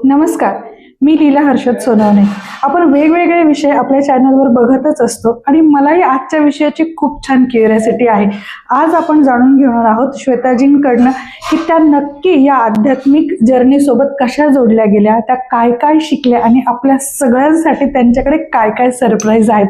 नमस्कार, मी लीला हर्षद सोनवणे. आपण वेगवेगळे विषय आपल्या चॅनलवर बघतच असतो आणि मलाही आजच्या विषयाची खूप छान क्युरिओसिटी आहे. आज आपण जाणून घेणार आहोत श्वेताजींकडनं की त्या नक्की या आध्यात्मिक जर्नीसोबत कशा जोडल्या गेल्या, त्या काय काय शिकल्या आणि आपल्या सगळ्यांसाठी त्यांच्याकडे काय काय सरप्राईज आहेत.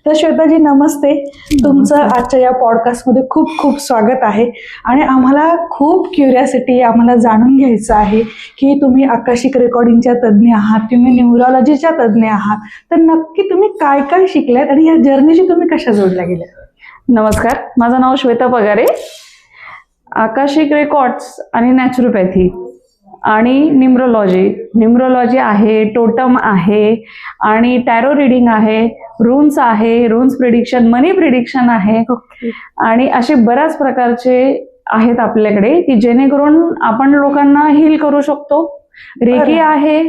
तर श्वेताजी नमस्ते, तुमचं आजच्या या पॉडकास्टमध्ये खूप खूप स्वागत आहे. आणि आम्हाला खूप क्युरिओसिटी, आम्हाला जाणून घ्यायचं आहे की तुम्ही आकाशिक रेकॉर्डिंगच्या तज्ज्ञ आहात, तुम्ही न्यूरोलॉजीच्या तज्ज्ञ आहात, तर नक्की तुम्ही काय काय शिकल्यात आणि या जर्नीशी तुम्ही कशा जोडल्या गेल्या. नमस्कार, माझं नाव श्वेता पगारे. आकाशिक रेकॉर्ड्स आणि नॅचरोपॅथी आणि न्यूमरोलॉजी आहे, टोटम आहे आणि टॅरो रिडिंग आहे, रून्स प्रिडिक्शन, मनी प्रिडिक्शन आहे आणि असे बऱ्याच प्रकारचे आहेत आपल्याकडे की जेणेकरून आपण लोकांना हील करू शकतो. रेकी आहे,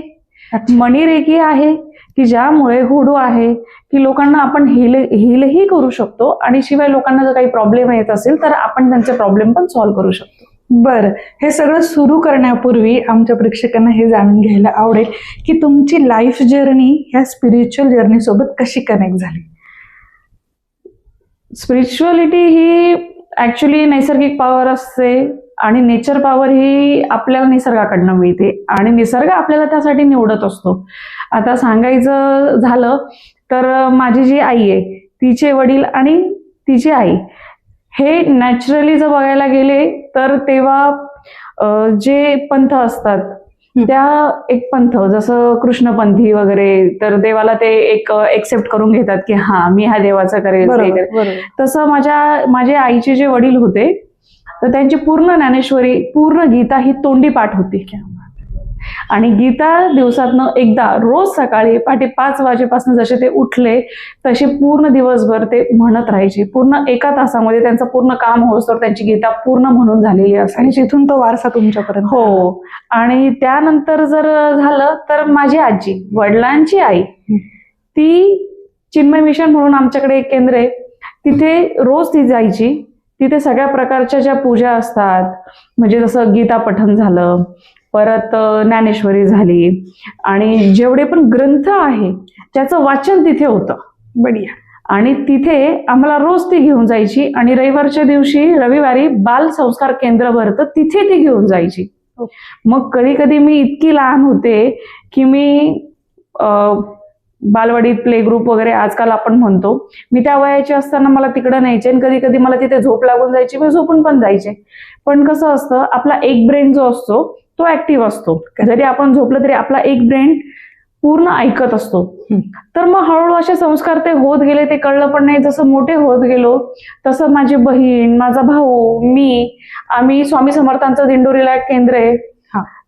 मनी रेकी आहे की ज्यामुळे हुडू आहे की लोकांना आपण हीलही करू शकतो आणि शिवाय लोकांना जर काही प्रॉब्लेम येत असेल तर आपण त्यांचे प्रॉब्लेम पण सॉल्व्ह करू शकतो. बरं, हे सगळं सुरू करण्यापूर्वी आमच्या प्रेक्षकांना हे जाणून घ्यायला आवडेल की तुमची लाईफ जर्नी ह्या स्पिरिच्युअल जर्नी सोबत कशी कनेक्ट झाली. स्पिरिच्युअलिटी ही ऍक्च्युली नैसर्गिक पॉवर असते आणि नेचर पॉवर ही आपल्याला निसर्गाकडनं मिळते आणि निसर्ग आपल्याला त्यासाठी निवडत असतो. आता सांगायचं झालं तर माझी जी आई आहे, तिचे वडील आणि तिची आई हे नॅचरली जर बघायला गेले तर तेव्हा जे पंथ असतात त्या एक पंथ जसं कृष्णपंथी वगैरे, तर देवाला ते एक एक्सेप्ट करून घेतात की हा मी ह्या देवाचं करेल. तसं माझ्या आईचे जे वडील होते तर त्यांची पूर्ण ज्ञानेश्वरी, पूर्ण गीता ही तोंडी पाठ होती आणि गीता दिवसातनं एकदा रोज सकाळी पहाटे 5 वाजेपासून जसे ते उठले तसे पूर्ण दिवसभर ते म्हणत राहायचे. पूर्ण 1 तासामध्ये त्यांचं पूर्ण काम होस तर त्यांची गीता पूर्ण म्हणून झालेली असते आणि तिथून तो वारसा तुमच्यापर्यंत. हो. आणि त्यानंतर जर झालं तर माझी आजी, वडिलांची आई, ती चिन्मय मिशन म्हणून आमच्याकडे एक केंद्र आहे, तिथे रोज ती जायची. तिथे सगळ्या प्रकारच्या ज्या पूजा असतात, म्हणजे जसं गीता पठण झालं, परत ज्ञानेश्वरी झाली आणि जेवढे पण ग्रंथ आहे त्याचं वाचन तिथे होतं. बढिया. आणि तिथे आम्हाला रोज ती घेऊन जायची आणि रविवारी बाल संस्कार केंद्र भरतं, तिथे ती घेऊन जायची. मग कधी कधी मी इतकी लहान होते की मी बालवाडीत प्ले ग्रुप वगैरे आजकाल आपण म्हणतो, मी त्या वयाची असताना मला तिकडं न्यायचे आणि कधी कधी मला तिथे झोप लागून जायची, मी झोपून पण जायचे. पण कसं असतं, आपला एक ब्रेन जो असतो तो ऍक्टिव्ह असतो. जरी आपण झोपलं तरी आपला एक ब्रेन पूर्ण ऐकत असतो. तर मग हळूहळू असे संस्कार ते होत गेले, ते कळलं पण नाही. जसं मोठे होत गेलो तसं माझी बहीण, माझा भाऊ, आम्ही स्वामी समर्थांचं दिंडोरीला एक केंद्र आहे,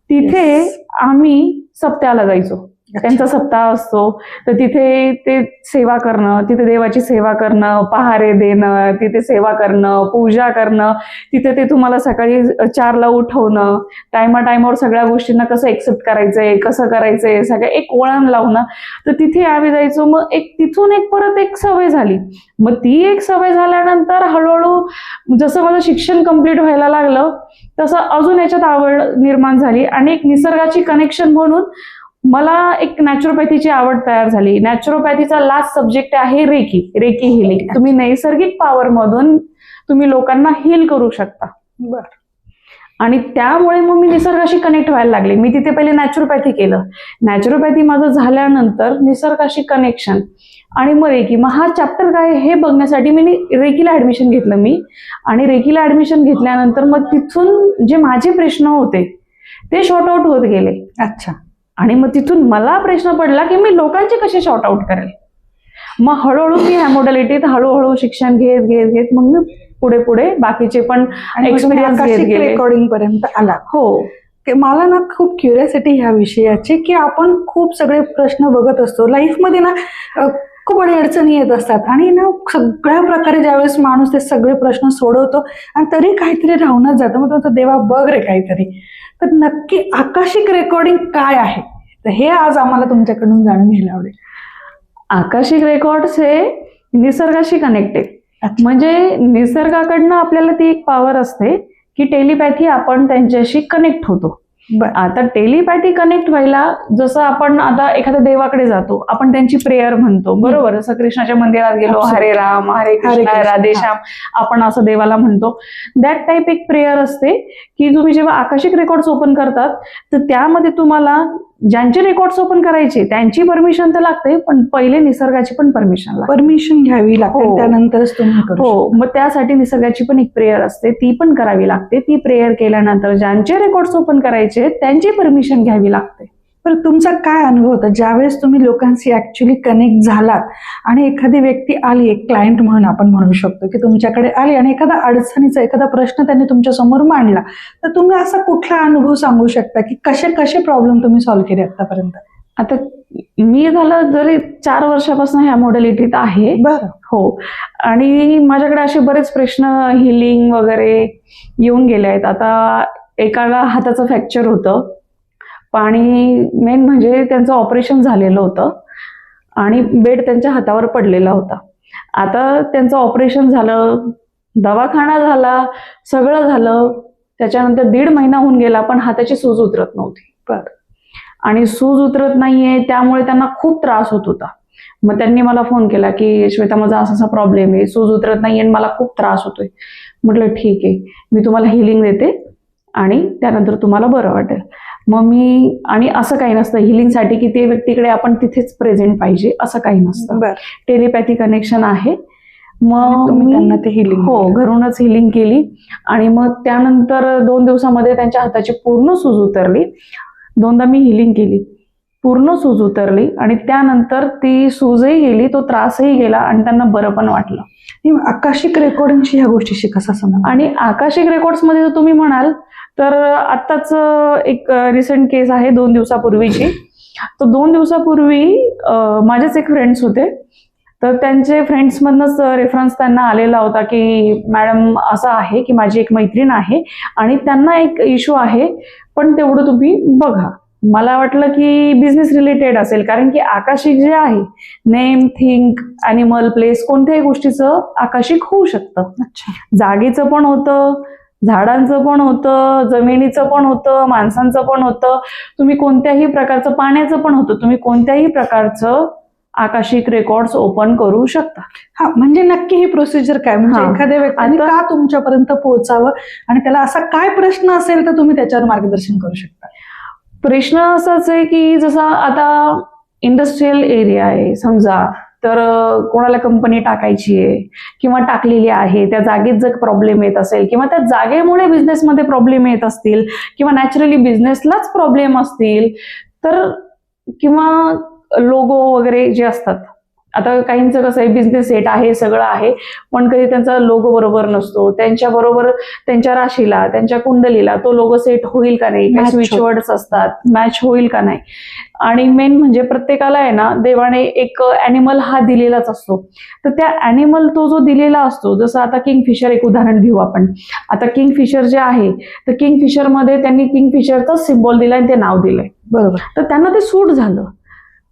तिथे आम्ही सप्त्याला जायचो. त्यांचा सप्ताह असतो तर तिथे ते सेवा करणं, तिथे देवाची सेवा करणं, पहारे देणं, तिथे सेवा करणं, पूजा करणं, तिथे ते तुम्हाला सकाळी 4ला उठवणं, टायमावर सगळ्या गोष्टींना कसं एक्सेप्ट करायचंय, कसं करायचंय, सगळं एक वळण लावणं. तर तिथे आम्ही जायचो. मग तिथून परत एक सवय झाली. मग ती एक सवय झाल्यानंतर हळूहळू जसं माझं शिक्षण कम्प्लीट व्हायला लागलं तसं अजून याच्यात आवड निर्माण झाली आणि एक निसर्गाची कनेक्शन म्हणून मला एक नॅचरोपॅथीची आवड तयार झाली. नॅचरोपॅथीचा लास्ट सब्जेक्ट आहे रेकी हिलिंग. तुम्ही नैसर्गिक पॉवर मधून तुम्ही लोकांना हील करू शकता. आणि त्यामुळे मग मी निसर्गाशी कनेक्ट व्हायला लागले. मी तिथे पहिले नॅचरोपॅथी केलं. नॅचरोपॅथी माझं झाल्यानंतर निसर्गाशी कनेक्शन आणि मग रेकी. मग हा चॅप्टर काय हे बघण्यासाठी मी रेकीला ऍडमिशन घेतलं आणि रेकीला ऍडमिशन घेतल्यानंतर मग तिथून जे माझे प्रश्न होते ते शॉर्ट आउट होत गेले. अच्छा. आणि मग तिथून मला प्रश्न पडला की मी लोकांचे कसे शॉर्ट आउट करेल. मग हळूहळू मी ह्या मोडॅलिटीत हळूहळू शिक्षण घेत मग मी पुढे बाकीचे पण एक्सपिरियन्स घेत गेले, रेकॉर्डिंग पर्यंत आला. हो. मला ना खूप क्युरिओसिटी ह्या विषयाची की आपण खूप सगळे प्रश्न बघत असतो लाईफमध्ये ना, खूप अडचणी येत असतात आणि ना सगळ्या प्रकारे ज्यावेळेस माणूस ते सगळे प्रश्न सोडवतो आणि तरी काहीतरी राहूनच जातं. मग तो देवा बघ रे काहीतरी. तर नक्की आकाशिक रेकॉर्डिंग काय आहे, तर हे आज आम्हाला तुमच्याकडून जाणून घ्यायला आवडेल. आकाशिक रेकॉर्ड्स हे निसर्गाशी कनेक्टेड, म्हणजे निसर्गाकडनं आपल्याला ती एक पॉवर असते की टेलिपॅथी आपण त्यांच्याशी कनेक्ट होतो. बरं. आता टेलिपॅथी कनेक्ट व्हायला जसं आपण आता एखाद्या देवाकडे जातो, आपण त्यांची प्रेयर म्हणतो, बरोबर. जसं कृष्णाच्या मंदिरात गेलो, Absolutely. हरे राम हरे कृष्ण कृष्ण, राधेश्याम, आपण असं देवाला म्हणतो. दॅट टाईप एक प्रेयर असते की तुम्ही जेव्हा आकाशिक रेकॉर्ड्स ओपन करतात तर त्यामध्ये तुम्हाला ज्यांचे रेकॉर्ड्स ओपन करायचे त्यांची परमिशन तर लागते, पण पहिले निसर्गाची पण परमिशन लागते. परमिशन घ्यावी लागते, हो. त्यानंतरच तुम्ही करू हो, मग त्यासाठी निसर्गाची पण एक प्रेयर असते, ती पण करावी लागते. ती प्रेयर केल्यानंतर ज्यांचे रेकॉर्ड्स ओपन करायचे त्यांची परमिशन घ्यावी लागते. पण तुमचा काय अनुभव होता ज्यावेळेस तुम्ही लोकांशी ऍक्च्युली कनेक्ट झालात आणि एखादी व्यक्ती आली, एक क्लायंट म्हणून आपण म्हणू शकतो की तुमच्याकडे आली आणि एखादा अडचणीचा एखादा प्रश्न त्यांनी तुमच्या समोर मांडला, तर तुम्ही असा कुठला अनुभव सांगू शकता की कसे कसे प्रॉब्लेम तुम्ही सॉल्व्ह केले आतापर्यंत? आता मी झालं जरी 4 वर्षापासून ह्या मॉडेलिटीत आहे. बरं. हो, आणि माझ्याकडे असे बरेच प्रश्न हिलिंग वगैरे येऊन गेले आहेत. आता एकाला हाताचं फ्रॅक्चर होतं आणि मेन म्हणजे त्यांचं ऑपरेशन झालेलं होतं आणि बेड त्यांच्या हातावर पडलेला होता. आता त्यांचं ऑपरेशन झालं, दवाखाना झाला, सगळं झालं, त्याच्यानंतर 1.5 महिना होऊन गेला, पण हाताची सूज उतरत नव्हती. बरं. आणि सूज उतरत नाहीये त्यामुळे त्यांना खूप त्रास होत होता. मग त्यांनी मला फोन केला की श्वेता, माझा असा प्रॉब्लेम आहे, सूज उतरत नाहीये आणि मला खूप त्रास होतोय. म्हटलं ठीक आहे, मी तुम्हाला हिलिंग देते आणि त्यानंतर तुम्हाला बरं वाटेल. मग मी, आणि असं काही नसतं हिलिंगसाठी की ते व्यक्तीकडे आपण तिथेच प्रेझेंट पाहिजे, असं काही नसतं. बरं. टेलिपॅथी कनेक्शन आहे. मग तुम्ही त्यांना ते healing हो, केलं. घरूनच हिलिंग केली आणि मग त्यानंतर 2 दिवसामध्ये त्यांच्या हाताची पूर्ण सूज उतरली. 2दा मी हिलिंग केली, पूर्ण सूज उतरली आणि त्यानंतर ती सूजही गेली, तो त्रासही गेला आणि त्यांना बरं पण वाटलं. आणि आकाशिक रेकॉर्डिंगशी ह्या गोष्टीशी कसा संबंध? आणि आकाशिक रेकॉर्ड्स मध्ये जर तुम्ही म्हणाल तर आत्ताच एक रिसेंट केस आहे 2 दिवसापूर्वीची. तर 2 दिवसापूर्वी माझेच एक फ्रेंड्स होते, तर त्यांचे फ्रेंड्समधनंच रेफरन्स त्यांना आलेला होता की मॅडम असं आहे की माझी एक मैत्रीण आहे आणि त्यांना एक इश्यू आहे, पण तेवढं तुम्ही बघा. मला वाटलं की बिझनेस रिलेटेड असेल, कारण की आकाशिक जे आहे, नेम, थिंक, ॲनिमल, प्लेस, कोणत्याही गोष्टीचं आकाशिक होऊ शकतं. अच्छा. जागेचं पण होतं, झाडांचं पण होतं, जमिनीचं पण होतं, माणसांचं पण होतं, तुम्ही कोणत्याही प्रकारचं, पाण्याचं पण होतं, तुम्ही कोणत्याही प्रकारचं आकाशिक रेकॉर्ड्स ओपन करू शकता. हा, म्हणजे नक्की ही प्रोसिजर काय, म्हणजे हा. एखाद्या व्यक्तीने आता- का तुमच्यापर्यंत पोहोचावं आणि त्याला असा काय प्रश्न असेल तर तुम्ही त्याच्यावर मार्गदर्शन करू शकता? प्रश्न असाच आहे की जसा आता इंडस्ट्रीयल एरिया आहे समजा, तर कोणाला कंपनी टाकायची आहे किंवा टाकलेली आहे, त्या जागेत जर प्रॉब्लेम येत असेल किंवा त्या जागेमुळे बिझनेसमध्ये प्रॉब्लेम येत असतील किंवा नॅचरली बिझनेसलाच प्रॉब्लेम असतील, तर किंवा लोगो वगैरे जे असतात, आता काहींचं कसं आहे, बिझनेस सेट आहे, सगळं आहे, पण कधी त्यांचा लोगो बरोबर नसतो, त्यांच्याबरोबर त्यांच्या राशीला, त्यांच्या कुंडलीला तो लोगो सेट होईल का नाही, काही Match स्विच वर्ड्स असतात, मॅच होईल का नाही. आणि मेन म्हणजे प्रत्येकाला आहे ना, देवाने एक ॲनिमल हा दिलेलाच असतो, तर त्या ॲनिमल तो जो दिलेला असतो, जसं आता किंगफिशर एक उदाहरण घेऊ आपण. आता किंगफिशर जे आहे, तर किंगफिशरमध्ये त्यांनी किंगफिशरचा सिम्बॉल दिलाय आणि ते नाव दिलंय, बरोबर. तर त्यांना ते सूट झालं.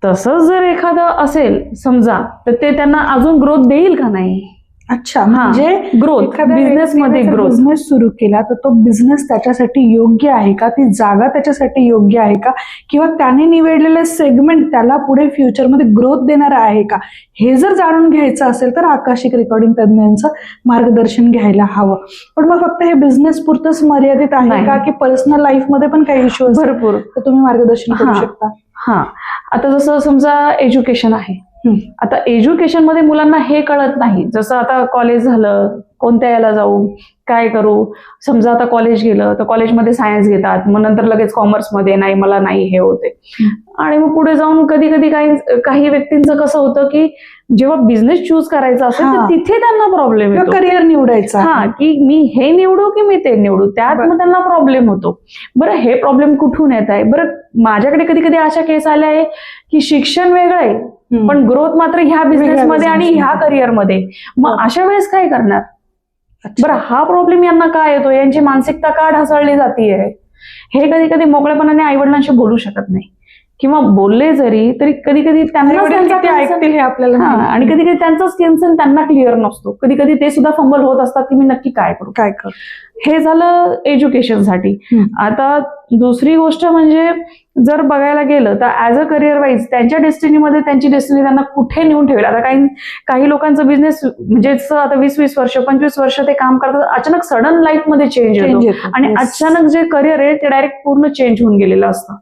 तसंच जर एखादं असेल समजा, तर ते त्यांना अजून ग्रोथ देईल का नाही. अच्छा, म्हणजे ग्रोथ, बिझनेस मध्ये ग्रोथ. बिझनेस सुरू केला तर तो बिझनेस त्याच्यासाठी योग्य आहे का, ती जागा त्याच्यासाठी योग्य आहे का, किंवा त्याने निवडलेले सेगमेंट त्याला पुढे फ्युचरमध्ये ग्रोथ देणार आहे का, हे जर जाणून घ्यायचं असेल तर आकाशिक रेकॉर्डिंग तज्ञांचं मार्गदर्शन घ्यायला हवं. पण मग फक्त हे बिझनेस पुरतच मर्यादित आहे नाही. का, की पर्सनल लाईफ मध्ये पण काही इश्यू भरपूर. तर तुम्ही मार्गदर्शन करू हा. शकता? हा, आता जसं समजा एज्युकेशन आहे, आता एज्युकेशन मध्ये मुलांना हे कळत नाही, जसं आता कॉलेज झालं, कोणत्या याला जाऊ, काय करू. समजा आता कॉलेज गेलं तर कॉलेजमध्ये सायन्स घेतात, मग नंतर लगेच कॉमर्समध्ये नाही, मला नाही हे होते. आणि मग पुढे जाऊन कधी कधी काही व्यक्तींचं कसं होतं की जेव्हा बिझनेस चूज करायचा असेल तर हा. तिथे त्यांना प्रॉब्लेम येतो. करिअर निवडायचा. हा, की मी हे निवडू की मी ते निवडू, त्यात बरं. मग त्यांना प्रॉब्लेम होतो. बरं, हे प्रॉब्लेम कुठून येत आहे? बरं, माझ्याकडे कधी कधी अशा केस आल्या आहे की शिक्षण वेगळं आहे, पण ग्रोथ मात्र ह्या बिझनेसमध्ये आणि ह्या करिअरमध्ये. मग अशा वेळेस काय करणार? बरं, हा प्रॉब्लेम यांना काय येतो, यांची मानसिकता का ढासळली जातीये, हे कधी कधी मोकळेपणाने आईवडिलांशी बोलू शकत नाही किंवा बोलले जरी तरी कधी कधी ऐकतील हे आपल्याला आणि कधी कधी त्यांचाच टेन्शन त्यांना क्लिअर नसतो. कधी कधी ते सुद्धा फंबल होत असतात की मी नक्की काय करू. हे झालं एज्युकेशनसाठी. आता दुसरी गोष्ट म्हणजे जर बघायला गेलं तर ऍज अ करिअर वाईज त्यांच्या डेस्टिनीमध्ये त्यांची डेस्टिनी त्यांना कुठे नेऊन ठेवेल. आता काही लोकांचं बिझनेस म्हणजे आता 20-20 वर्ष 25 वर्ष ते काम करतात, अचानक सडन लाईफ मध्ये चेंज येतो आणि अचानक जे करिअर आहे ते डायरेक्ट पूर्ण चेंज होऊन गेलेलं असतं.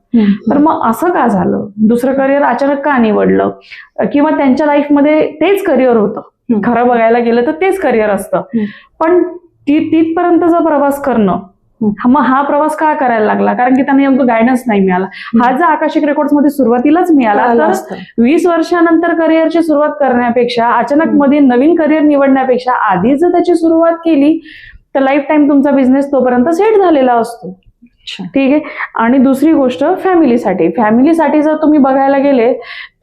तर मग असं का झालं, दुसरं करिअर अचानक का निवडलं, किंवा त्यांच्या लाईफमध्ये तेच करिअर होतं, खरं बघायला गेलं तर तेच करिअर असतं, पण तिथपर्यंतचा प्रवास करणं, मग हा प्रवास का करायला लागला, कारण की त्यांना योग्य गायडन्स नाही मिळाला. हा जर आकाशिक रेकॉर्ड्स मध्ये सुरुवातीलाच मिळाला तर 20 वर्षानंतर करिअरची सुरुवात करण्यापेक्षा, अचानक मध्ये नवीन करिअर निवडण्यापेक्षा आधी जर त्याची सुरुवात केली तर लाईफ टाईम तुमचा बिझनेस तोपर्यंत सेट झालेला असतो. ठीक आहे. आणि दुसरी गोष्ट फॅमिलीसाठी जर तुम्ही बघायला गेले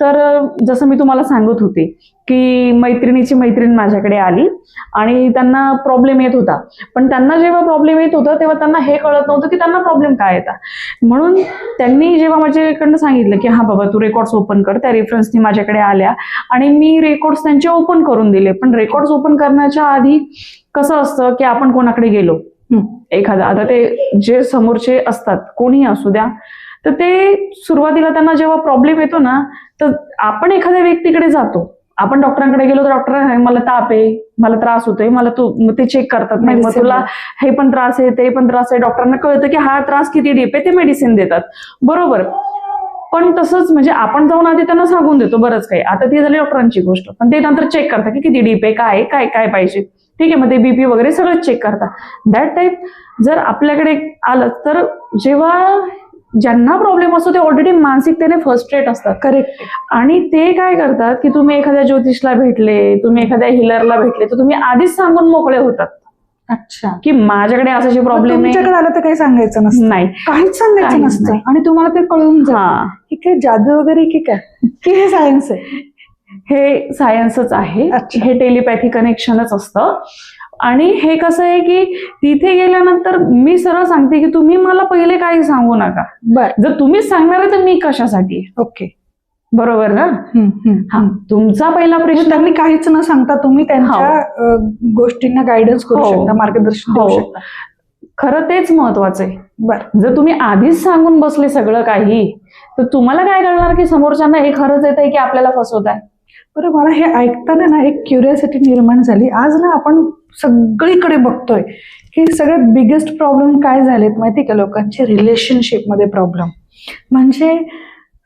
तर जसं मी तुम्हाला सांगत होते की मैत्रिणीची मैत्रीण माझ्याकडे आली आणि त्यांना प्रॉब्लेम येत होता, पण त्यांना जेव्हा प्रॉब्लेम येत होता तेव्हा त्यांना हे कळत नव्हतं की त्यांना प्रॉब्लेम काय येतात. म्हणून त्यांनी जेव्हा माझ्याकडनं सांगितलं की हा बाबा तू रेकॉर्ड्स ओपन कर, त्या रेफरन्सनी माझ्याकडे आल्या आणि मी रेकॉर्ड्स त्यांचे ओपन करून दिले. पण रेकॉर्ड्स ओपन करण्याच्या आधी कसं असतं की आपण कोणाकडे गेलो एखादा, आता ते जे समोरचे असतात कोणीही असू द्या, तर ते सुरुवातीला त्यांना जेव्हा प्रॉब्लेम येतो ना तर आपण एखाद्या व्यक्तीकडे जातो, आपण डॉक्टरांकडे गेलो तर डॉक्टर मला ताप आहे, मला त्रास होतोय, मला ते चेक करतात, नाही मग तुला हे पण त्रास आहे ते पण त्रास आहे, डॉक्टरांना कळतं की हा त्रास किती डीप आहे, ते मेडिसिन देतात, बरोबर. पण तसंच म्हणजे आपण जाऊन आधी त्यांना सांगून देतो बरंच काही, आता ती झाली डॉक्टरांची गोष्ट, पण ते नंतर चेक करतात की किती डीप आहे, काय काय काय पाहिजे, ठीक आहे, मग ते बीपी वगैरे सगळं चेक करतात. दॅट टाईप जर आपल्याकडे आलं तर जेव्हा ज्यांना प्रॉब्लेम असतो ते ऑलरेडी मानसिकतेने फ्रस्ट्रेट असतात. करेक्ट. आणि ते काय करतात की तुम्ही एखाद्या ज्योतिषला भेटले, तुम्ही एखाद्या हिलरला भेटले तर तुम्ही आधीच सांगून मोकळे होतात. अच्छा. की माझ्याकडे असाचे प्रॉब्लेम आहे. तुमच्याकडे आलं तर काही सांगायचं नसतं, नाही काहीच सांगायचं नसतं आणि तुम्हाला ते कळून जातं की काय जादू वगैरे की काय, की हे सायन्स आहे. हे सायन्सच आहे, हे टेलिपॅथी कनेक्शनच असतं. आणि हे कसं आहे की तिथे गेल्यानंतर मी सरळ सांगते की तुम्ही मला पहिले काही सांगू नका. बरं, जर तुम्हीच सांगणार आहे तर मी कशासाठी. ओके, बरोबर ना. हा, तुमचा पहिला प्रश्न, त्यांनी काहीच न सांगता तुम्ही त्यांच्या गोष्टींना गायडन्स करू शकता, मार्गदर्शन देऊ शकता. खरं तेच महत्वाचं आहे. बरं, जर तुम्ही आधीच सांगून बसले सगळं काही तर तुम्हाला काय कळणार की समोरच्यांना हे खरंच येत आहे की आपल्याला फसवत आहे. बरं, मला हे ऐकताना ना एक क्युरिओसिटी निर्माण झाली. आज ना आपण सगळीकडे बघतोय की सगळ्यात बिगेस्ट प्रॉब्लेम काय झालेत माहिती का, लोकांचे रिलेशनशिपमध्ये प्रॉब्लेम. म्हणजे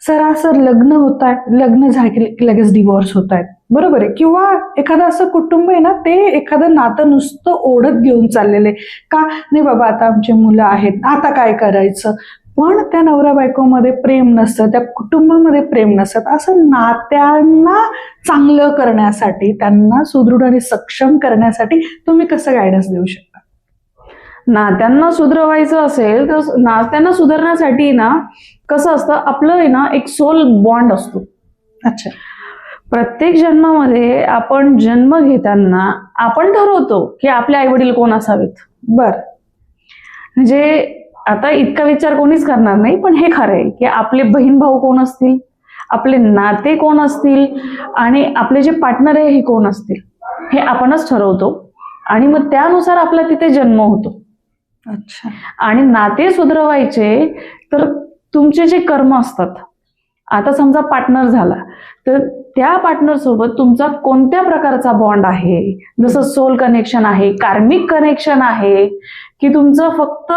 सरासर लग्न होत आहे, लग्न झाले लगेच डिवोर्स होत आहेत, बरोबर आहे. किंवा एखादं असं कुटुंब आहे ना, ते एखादं नातं नुसतं ओढत घेऊन चाललेले का नाही बाबा आता आमची मुलं आहेत, आता काय करायचं, पण त्या नवरा बायकोमध्ये प्रेम नसतं, त्या कुटुंबामध्ये प्रेम नसतं. असं नात्यांना चांगलं करण्यासाठी, त्यांना सुदृढ आणि सक्षम करण्यासाठी तुम्ही कसं गायडन्स देऊ शकता? नात्यांना सुधरवायचं असेल तर नात्यांना सुधारण्यासाठी ना कसं असतं, आपलं आहे ना एक सोल बॉन्ड असतो. अच्छा. प्रत्येक जन्मामध्ये आपण जन्म घेताना आपण ठरवतो की आपले आई वडील कोण असावेत. बर, म्हणजे आता इतका विचार कोणीच करणार नाही, पण हे खरं आहे की आपले बहीण भाऊ कोण असतील, आपले नाते कोण असतील आणि आपले जे पार्टनर आहे हे कोण असतील, हे आपणच ठरवतो आणि मग त्यानुसार आपला तिथे जन्म होतो. अच्छा. आणि नाते सुधरवायचे तर तुमचे जे कर्म असतात, आता समजा पार्टनर झाला तर त्या पार्टनर सोबत तुमचा कोणत्या प्रकारचा बॉन्ड आहे, जसं सोल कनेक्शन आहे, कार्मिक कनेक्शन आहे, की तुमचं फक्त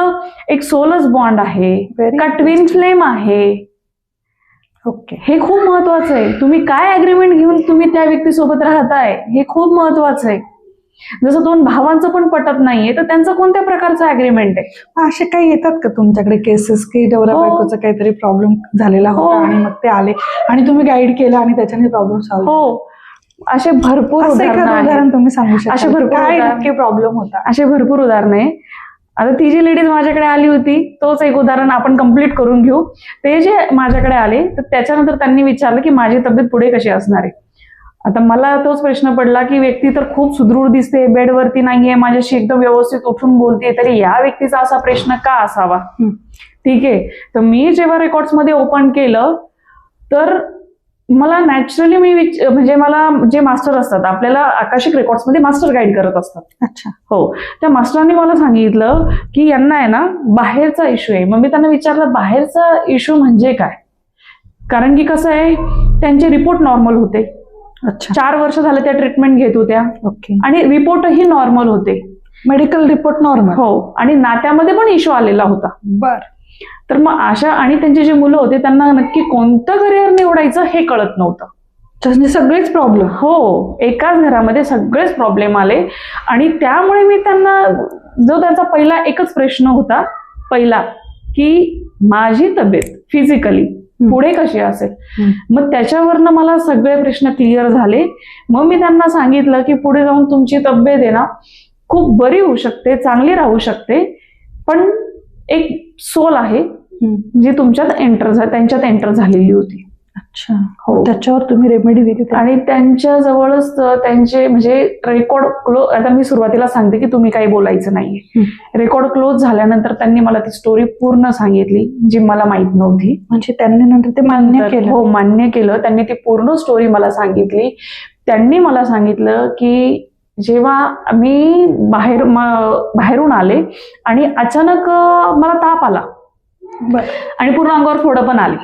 एक सोलच बॉन्ड आहे का ट्विन फ्लेम आहे. ओके, हे खूप महत्वाचं आहे. तुम्ही काय अग्रीमेंट घेऊन तुम्ही त्या व्यक्तीसोबत राहताय हे खूप महत्वाचं आहे. जसं दोन भावांचं पण पटत नाहीये तर त्यांचा कोणत्या प्रकारचा अग्रीमेंट आहे. असे काही येतात का तुमच्याकडे केसेस की नवरा बायकोचा काहीतरी प्रॉब्लेम झालेला होता आणि मग ते आले आणि तुम्ही गाईड केलं आणि त्याच्याने प्रॉब्लेम सॉल्व्ह? हो, असे भरपूर उदाहरण तुम्ही सांगू शकता. असे भरपूर काय नक्की प्रॉब्लेम होता? असे भरपूर उदाहरण आहे. आता ती जी लेडीज माझ्याकडे आली होती तोच एक उदाहरण आपण कम्प्लीट करून घेऊ. ते जे माझ्याकडे आले तर त्याच्यानंतर त्यांनी विचारलं की माझी तब्येत पुढे कशी असणार आहे. आता मला तोच प्रश्न पडला की व्यक्ती तर खूप सुदृढ दिसते, बेडवरती नाहीये, माझ्याशी एकदम व्यवस्थित उठून बोलते, तरी या व्यक्तीचा असा प्रश्न का असावा. ठीक आहे, तर मी जेव्हा रेकॉर्ड्स मध्ये ओपन केलं तर मला नॅचरली म्हणजे मला जे मास्टर असतात आपल्याला आकाशिक रेकॉर्ड्समध्ये मास्टर गाईड करत असतात. अच्छा. हो, त्या मास्टरांनी मला सांगितलं की यांना आहे ना बाहेरचा इश्यू आहे. मग मी त्यांना विचारलं बाहेरचा इश्यू म्हणजे काय, कारण की कसं आहे त्यांचे रिपोर्ट नॉर्मल होते. अच्छा. 4 वर्ष झाले त्या ट्रीटमेंट घेत होत्या ओके. आणि रिपोर्टही नॉर्मल होते. Medical report normal. हो, आणि नात्यामध्ये पण इश्यू आलेला होता. बर. तर मग अशा आणि त्यांचे जे मुलं होते त्यांना नक्की कोणतं करिअर निवडायचं हे कळत नव्हतं. म्हणजे सगळेच प्रॉब्लेम. हो, एकाच घरामध्ये सगळेच प्रॉब्लेम आले. आणि त्यामुळे मी त्यांना जो त्यांचा पहिला एकच प्रश्न होता पहिला की माझी तब्येत फिजिकली पुढे कशी असेल. मग त्याच्यावरनं मला सगळे प्रश्न क्लिअर झाले. मग मी त्यांना सांगितलं की पुढे जाऊन तुमची तब्येत आहे ना खूप बरी होऊ शकते, चांगली राहू शकते, पण एक सोल आहे जी तुमच्यात त्यांच्यात एंटर झालेली होती. अच्छा. हो, त्याच्यावर तुम्ही रेमेडी दिली. आणि त्यांच्या जवळच त्यांचे म्हणजे रेकॉर्ड क्लोज. आता मी सुरुवातीला सांगते की तुम्ही काही बोलायचं नाहीये. रेकॉर्ड क्लोज झाल्यानंतर त्यांनी मला ती स्टोरी पूर्ण सांगितली जी मला माहित नव्हती. म्हणजे त्यांनी नंतर ते मान्य केलं. हो, मान्य केलं. त्यांनी ती पूर्ण स्टोरी मला सांगितली. त्यांनी मला सांगितलं की जेव्हा मी बाहेरून आले आणि अचानक मला ताप आला आणि पूर्ण अंगावर फोडं पण आली.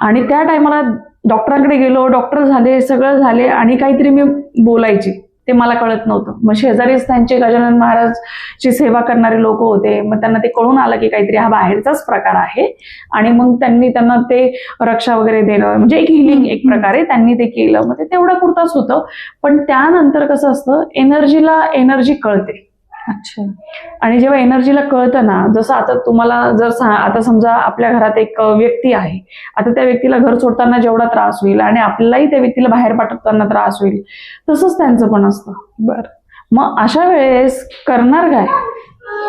आणि त्या टायमाला डॉक्टरांकडे गेलो, डॉक्टर झाले, सगळं झाले आणि काहीतरी मी बोलायची ते मला कळत नव्हतं. मग शेजारीच त्यांचे गजानन महाराजची सेवा करणारे लोक होते. मग त्यांना ते कळून आलं की काहीतरी हा बाहेरचाच प्रकार आहे. आणि मग त्यांना ते रक्षा वगैरे देणं म्हणजे एक हिलिंग एक प्रकारे त्यांनी ते केलं. मग ते तेवढं पुरताच होतं. पण त्यानंतर कसं असतं एनर्जीला एनर्जी कळते. अच्छा. आणि जेव्हा एनर्जीला कळतं ना, जसं आता तुम्हाला आता समजा आपल्या घरात एक व्यक्ती आहे. आता त्या व्यक्तीला घर सोडताना जेवढा त्रास होईल आणि आपल्यालाही त्या व्यक्तीला बाहेर पाठवताना त्रास होईल तसंच त्यांचं पण असतं. बर. मग अशा वेळेस करणार काय.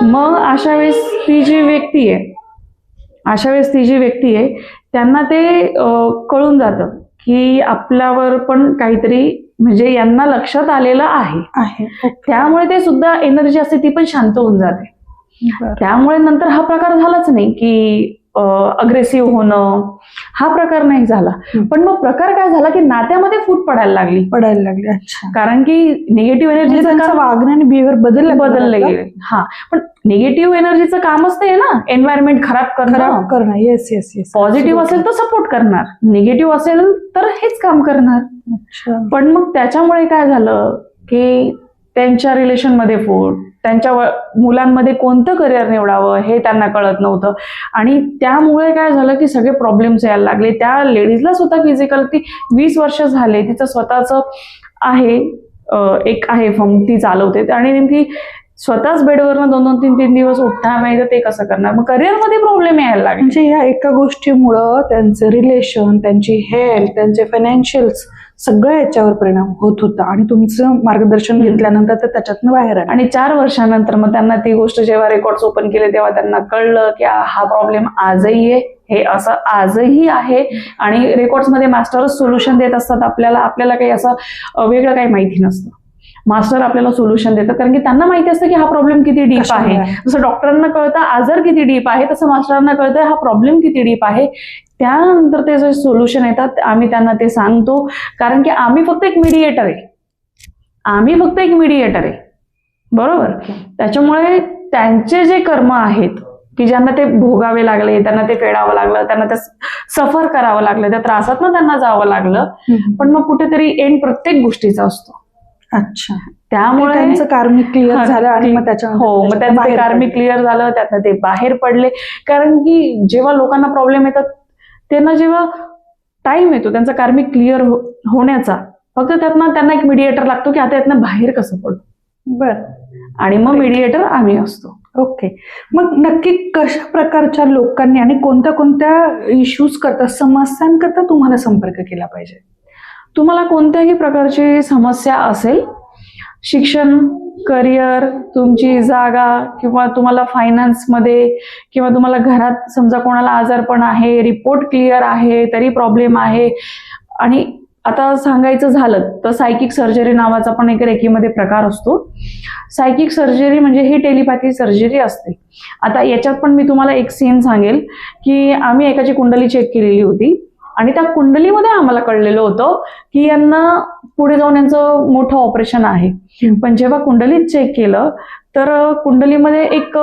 मग अशा वेळेस ती जी व्यक्ती आहे त्यांना ते कळून जातं की आपल्यावर पण काहीतरी म्हणजे यांना लक्षात आलेलं आहे. त्यामुळे ते सुद्धा एनर्जी असते ती पण शांत होऊन जाते. त्यामुळे नंतर हा प्रकार झालाच नाही की अग्रेसिव्ह होणं, हा प्रकार नाही झाला. पण मग प्रकार काय झाला की नात्यामध्ये फूट पडायला लागली. अच्छा. कारण की निगेटिव्ह एनर्जीचं वागणं आणि बिहेवियर बदलले गेले. हा, पण निगेटिव्ह एनर्जीचं कामच ते आहे ना एन्व्हायरमेंट खराब करणं. येस. पॉझिटिव्ह असेल तर सपोर्ट करणार, निगेटिव्ह असेल तर हेच काम करणार. पण मग त्याच्यामुळे काय झालं की त्यांच्या रिलेशनमध्ये फूट, त्यांच्या मुलांमध्ये कोणतं करिअर निवडावं हे त्यांना कळत नव्हतं. आणि त्यामुळे काय झालं की सगळे प्रॉब्लेम्स यायला लागले. त्या लेडीजला सुद्धा फिजिकल ती 20 वर्ष झाले तिचं स्वतःचं आहे एक आहे फर्म ती चालवते. आणि नेमकी स्वतःच बेडवरनं 2-2, 3-3 दिवस उठणार नाही तर ते कसं करणार. मग करिअरमध्ये प्रॉब्लेम यायला लागले. म्हणजे ह्या एका गोष्टीमुळं त्यांचं रिलेशन, त्यांची हेल्थ, त्यांचे फायनान्शियल्स सगळं याच्यावर परिणाम होत होता. आणि तुमचं मार्गदर्शन घेतल्यानंतर तर त्याच्यातनं बाहेर आलं. आणि 4 वर्षानंतर मग त्यांना ती गोष्ट जेव्हा रेकॉर्ड्स ओपन केले तेव्हा त्यांना कळलं की हा प्रॉब्लेम आजही आहे, हे असं आजही आहे. आणि रेकॉर्ड्समध्ये मास्टरच सोल्युशन देत असतात आपल्याला काही असं वेगळं काही माहिती नसतं. मास्टर आपल्याला सोल्युशन देतात कारण की त्यांना माहिती असतं की हा प्रॉब्लेम किती डीप आहे. जसं डॉक्टरांना कळतं आजार किती डीप आहे तसं मास्टरांना कळतं हा प्रॉब्लेम किती डीप आहे. त्यानंतर ते जे सोल्युशन येतात आम्ही त्यांना ते सांगतो. कारण की आम्ही फक्त एक मीडिएटर आहे. बरोबर. त्याच्यामुळे त्यांचे जे कर्म आहेत की ज्यांना ते भोगावे लागले, त्यांना ते फेडावं लागलं, त्यांना ते सफर करावं लागलं, त्या त्रासातनं त्यांना जावं लागलं. पण मग कुठेतरी एंड प्रत्येक गोष्टीचा असतो. अच्छा. त्यामुळे त्यांचं कार्मिक क्लिअर झालं आणि मग मग त्यांचं ते कार्मिक क्लिअर झालं, त्यातनं ते बाहेर पडले. कारण की जेव्हा लोकांना प्रॉब्लेम येतात त्यांना जेव्हा टाइम येतो त्यांचा कार्मिक क्लिअर होण्याचा, फक्त त्यातनं त्यांना एक मीडिएटर लागतो की आता यातनं बाहेर कसं पडतो. बर. आणि मग मीडिएटर आम्ही असतो. ओके. मग नक्की कशा प्रकारच्या लोकांनी आणि कोणत्या इश्यूज करता, समस्यांकरता तुम्हाला संपर्क केला पाहिजे. तुम्हाला कोणत्याही प्रकारची समस्या असेल, शिक्षण, करिअर, तुमची जागा किंवा तुम्हाला फायनान्समध्ये किंवा तुम्हाला घरात समजा कोणाला आजारपण आहे, रिपोर्ट क्लिअर आहे तरी प्रॉब्लेम आहे. आणि आता सांगायचं झालं तर सायकिक सर्जरी नावाचा पण एक रेकीमध्ये प्रकार असतो. सायकिक सर्जरी म्हणजे ही टेलिपॅथी सर्जरी असते. आता याच्यात पण मी तुम्हाला एक सीन सांगेल की आम्ही एकाची कुंडली चेक केलेली होती आणि त्या कुंडलीमध्ये आम्हाला कळलेलं होतं की यांना पुढे जाऊन यांचं मोठं ऑपरेशन आहे. पण जेव्हा कुंडलीत चेक केलं तर कुंडलीमध्ये एक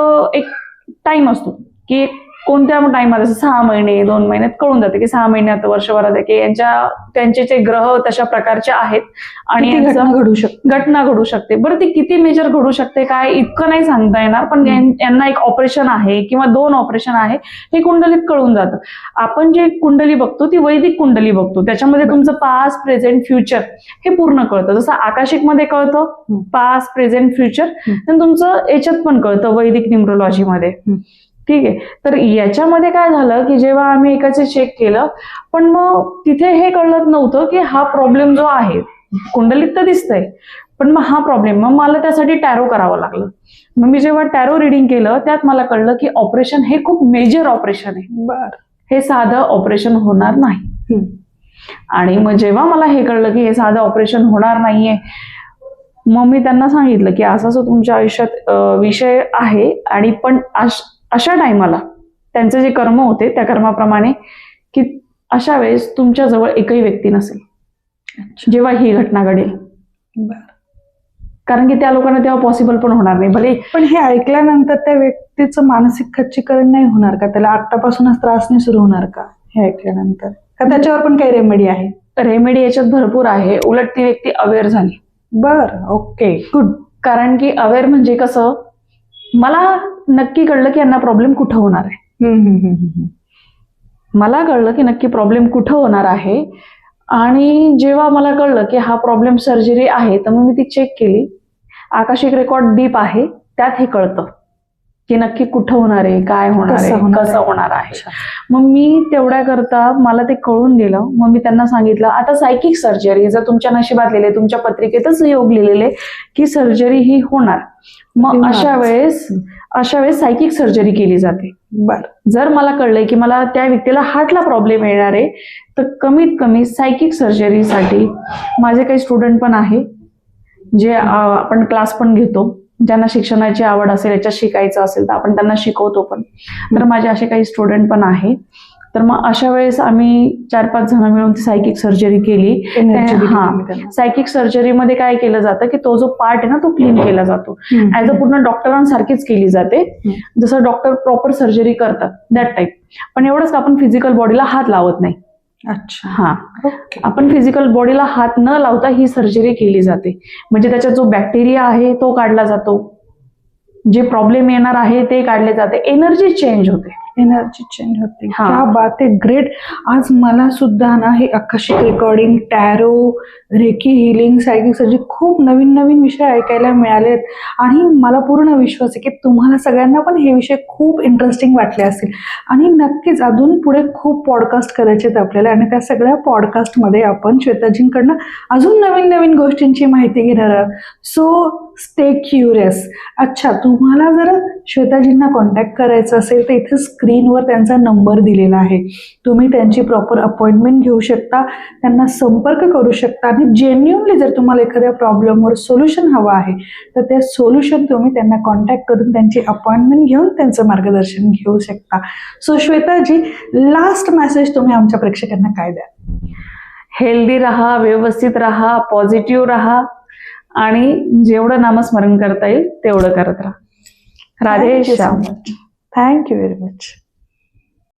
टाइम असतो की कोणत्या टाइमात, असं 6 महिने 2 महिन्यात कळून जाते की 6 महिन्यात, वर्षभरात आहे की त्यांचे जे ग्रह तशा प्रकारचे आहेत आणि घटना घडू शकते. बरं ती किती मेजर घडू शकते काय इतकं नाही सांगता येणार, पण यांना एक ऑपरेशन आहे किंवा 2 ऑपरेशन आहे हे कुंडलीत कळून जातं. आपण जे कुंडली बघतो ती वैदिक कुंडली बघतो, त्याच्यामध्ये तुमचं पास्ट प्रेझेंट फ्युचर हे पूर्ण कळतं. जसं आकाशिक मध्ये कळतं पास्ट प्रेझेंट फ्युचर, आणि तुमचं याच्यात पण कळतं वैदिक न्यूमरोलॉजीमध्ये. ठीक आहे. तर याच्यामध्ये काय झालं की जेव्हा आम्ही एकाचे चेक केलं, पण मग तिथे हे कळलं नव्हतं की हा प्रॉब्लेम जो आहे कुंडलीत तर दिसतंय, पण मग हा प्रॉब्लेम, मग मला त्यासाठी टॅरो करावं लागलं. मग मी जेव्हा टॅरो रिडिंग केलं त्यात मला कळलं की ऑपरेशन हे खूप मेजर ऑपरेशन आहे, हे साधं ऑपरेशन होणार नाही. आणि मग जेव्हा मला हे कळलं की हे साधं ऑपरेशन होणार नाहीये, मग मी त्यांना सांगितलं की असं तुमच्या आयुष्यात विषय आहे, आणि पण अशा टायमाला त्यांचे जे कर्म होते त्या कर्माप्रमाणे की अशा वेळेस तुमच्याजवळ एकही व्यक्ती नसेल जेव्हा ही घटना घडेल. कारण की त्या लोकांना तेव्हा पॉसिबल पण होणार नाही. भले पण हे ऐकल्यानंतर त्या व्यक्तीचं मानसिक खच्चीकरण नाही होणार का? त्याला आतापासूनच त्रास नाही सुरू होणार का हे ऐकल्यानंतर? का त्याच्यावर पण काही रेमेडी आहे? रेमेडी याच्यात भरपूर आहे. उलट ती व्यक्ती अवेअर झाली. Okay, good. कारण की अवेअर म्हणजे कसं, मला नक्की कळलं की यांना प्रॉब्लेम कुठं होणार आहे. मला कळलं की नक्की प्रॉब्लेम कुठं होणार आहे, आणि जेव्हा मला कळलं की हा प्रॉब्लेम सर्जरी आहे तर मग मी ती चेक केली. आकाशिक रेकॉर्ड डीप आहे, त्यात हे कळतं की नक्की कुठं होणार आहे, काय होणार आहे, कसं होणार आहे. मग मी तेवढ्या करता मला ते कळून गेलं. मग मी त्यांना सांगितलं आता सायकिक सर्जरी जर तुमच्या नशिबात लिहिले, तुमच्या पत्रिकेतच योग लिहिलेले की सर्जरी ही होणार, मग अशा वेळेस सायकिक सर्जरी केली जाते. जर मला कळलंय की मला त्या व्यक्तीला हार्टला प्रॉब्लेम येणार आहे तर कमीत कमी सायकिक सर्जरीसाठी माझे काही स्टुडंट पण आहे, जे आपण क्लास पण घेतो, ज्यांना शिक्षणाची आवड असेल, याच्यात शिकायचं असेल तर आपण त्यांना शिकवतो पण. तर माझे असे काही स्टुडंट पण आहे. तर मग अशा वेळेस आम्ही 4-5 जण मिळून ती सायकिक सर्जरी केली. सायकिक सर्जरीमध्ये काय केलं जातं की तो जो पार्ट आहे ना तो क्लीन केला जातो, ऍज अ पूर्ण डॉक्टरांसारखीच केली जाते, जसं डॉक्टर प्रॉपर सर्जरी करतात दॅट टाईप. पण एवढंच आपण फिजिकल बॉडीला हात लावत नाही. अच्छा, आपण फिजिकल बॉडीला हात न लावता ही सर्जरी केली जाते. म्हणजे त्याच्यात जो बॅक्टेरिया आहे तो काढला जातो, जे प्रॉब्लेम येणार आहे ते काढले जाते, एनर्जी चेंज होते. क्या बात आहे, ग्रेट. आज मला सुद्धा ना हे akashic recording, tarot, reiki healing, psychic surgery खूप नवीन नवीन विषय ऐकायला मिळालेत, आणि मला पूर्ण विश्वास आहे की तुम्हाला सगळ्यांना पण हे विषय खूप इंटरेस्टिंग वाटले असतील. आणि नक्कीच अजून पुढे खूप पॉडकास्ट करायचे आहेत आपल्याला, आणि त्या सगळ्या पॉडकास्टमध्ये आपण श्वेताजींकडनं अजून नवीन नवीन गोष्टींची माहिती घेणार आहोत. So stay curious. अच्छा, तुम्हाला जर श्वेताजींना कॉन्टॅक्ट करायचं असेल तर इथे स्क्रीनवर त्यांचा नंबर दिलेला आहे. तुम्ही त्यांची प्रॉपर अपॉइंटमेंट घेऊ शकता, त्यांना संपर्क करू शकता, आणि जेन्युअनली जर तुम्हाला एखाद्या प्रॉब्लेमवर सोल्युशन हवं आहे तर ते सोल्युशन तुम्ही त्यांना कॉन्टॅक्ट करून त्यांची अपॉइंटमेंट घेऊन त्यांचं मार्गदर्शन घेऊ शकता. सो श्वेताजी, लास्ट मेसेज तुम्ही आमच्या प्रेक्षकांना काय द्या? हेल्दी राहा, व्यवस्थित राहा, पॉझिटिव्ह राहा, आणि जेवढं नामस्मरण करता येईल तेवढं करत राहा. Radhe Shyam. Thank you very much.